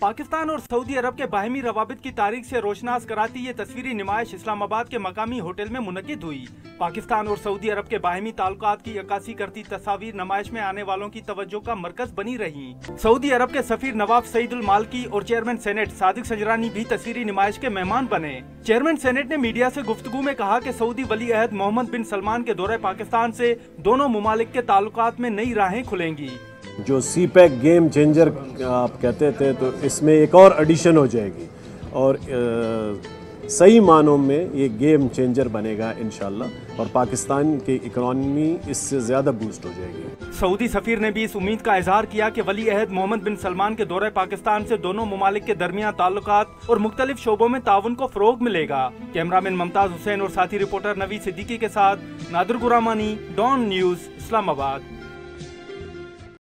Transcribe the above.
पाकिस्तान और सऊदी अरब के बाहमी रवाबित की तारीख से रोशनास कराती ये तस्वीरी नुमाइश इस्लामाबाद के मकामी होटल में मुनक्किद हुई। पाकिस्तान और सऊदी अरब के बाहमी ताल्लुकात की अक्कासी करती तस्वीर नुमाइश में आने वालों की तवज्जो का मरकज बनी रही। सऊदी अरब के सफीर नवाब सईदुल मालकी और चेयरमैन सेनेट सादिक संजरानी भी तस्वीरी नुमाइश के मेहमान बने। चेयरमैन सेनेट ने मीडिया से गुफ्तगू में कहा कि सऊदी वली अहद मोहम्मद बिन सलमान के दौरे पाकिस्तान से दोनों मुमालिक के ताल्लुकात में नई राहें खुलेंगी। जो सीपैक गेम चेंजर आप कहते थे, तो इसमें एक और एडिशन हो जाएगी और सही मानों में ये गेम चेंजर बनेगा इंशाल्लाह, और पाकिस्तान की इकोनॉमी इससे ज़्यादा बूस्ट हो जाएगी। सऊदी सफीर ने भी इस उम्मीद का इजहार किया कि वली अहद मोहम्मद बिन सलमान के दौरे पाकिस्तान से दोनों मुमालिक के दरमियान ताल्लुकात और मुख्तलिफ शोबों में ताउन को फरोग मिलेगा। कैमरामैन मुमताज हुसैन और साथी रिपोर्टर नवीद सिद्दीकी के साथ नादिर गुरामानी, डॉन न्यूज़, इस्लामाबाद।